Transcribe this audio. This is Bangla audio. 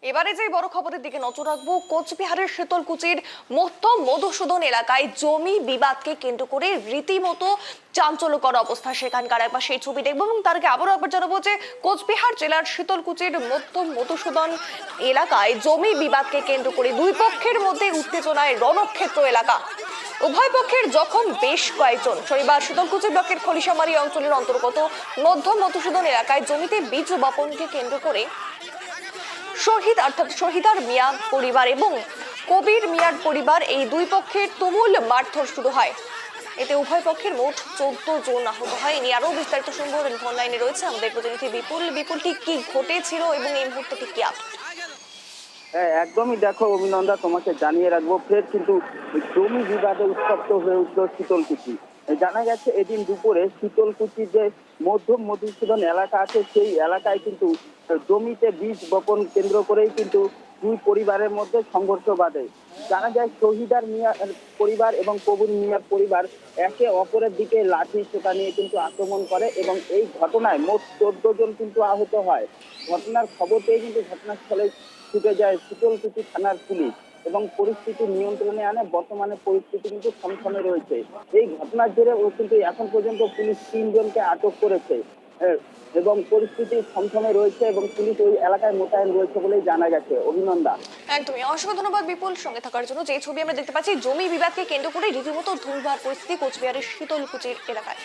এবারে যে বড় খবরের দিকে নজর রাখবো, কোচবিহারের শীতলকুচির মধুসূদন এলাকায় জমি বিবাদকে কেন্দ্র করে রীতিমতো চাঞ্চল্যকর অবস্থা সেখানকার। একবার সেই ছবি দেখবো এবং তার আগে আবারও একবার জানাবো যে কোচবিহার জেলার শীতলকুচির মধুসূদন এলাকায় জমি বিবাদকে কেন্দ্র করে দুই পক্ষের মধ্যে উত্তেজনায় রণক্ষেত্র এলাকা। উভয় পক্ষের জখম বেশ কয়েকজন। শনিবার শীতলকুচি ব্লকের খলিশামারি অঞ্চলের অন্তর্গত মধুসূদন এলাকায় জমিতে বীজ বপনকে কেন্দ্র করে শহীদ অর্থাৎ শহীদার মিয়া পরিবার এবং কবির মিয়ার পরিবার এই দুই পক্ষের তুমুল মারধর শুরু হয়। এতে উভয় পক্ষের মোট 14 জন আহত হয়। এ নিয়ে আরো বিস্তারিত শুনবো। ফোন লাইনে রয়েছে আমাদের প্রতিনিধি বিপুল ঠিক কি ঘটেছিল এবং এই মুহূর্তে ঠিক কি আপডেট? হ্যাঁ, একদমই। দেখো অভিনন্দা, তোমাকে জানিয়ে রাখবো, ফের কিন্তু জমি বিবাদে উত্তপ্ত হয়ে উঠল শীতলকুচি। জানা গেছে এদিন দুপুরে শীতলকুচি যে মধুসূদন এলাকা আছে সেই এলাকায় কিন্তু জমিতে বীজ বপন কেন্দ্র করেই কিন্তু দুই পরিবারের মধ্যে সংঘর্ষ বাধে। জানা যায় শহীদার মিয়া পরিবার এবং কবির মিয়ার পরিবার একে অপরের দিকে লাঠি সোটা নিয়ে কিন্তু আক্রমণ করে এবং এই ঘটনায় মোট 14 জন কিন্তু আহত হয়। ঘটনার খবর পেয়ে কিন্তু ঘটনাস্থলে ছুটে যায় শীতলকুচি থানার পুলিশ এবং পরিস্থিতি নিয়ন্ত্রণে আনে। বর্তমানে পরিস্থিতি কিন্তু থমথমে রয়েছে। এই ঘটনার জেরে কিন্তু এখন পর্যন্ত পুলিশ 3 জনকে আটক করেছে এবং পরিস্থিতি থমথমে রয়েছে এবং পুলিশ ওই এলাকায় মোতায়েন রয়েছে বলেই জানা গেছে। অভিনন্দা, একদমই অসংখ্য ধন্যবাদ বিপুল সঙ্গে থাকার জন্য। যে ছবি আমরা দেখতে পাচ্ছি, জমি বিবাদকে কেন্দ্র করে রীতিমতো ধুমধার পরিস্থিতি কোচবিহারের শীতলকুচির এলাকায়।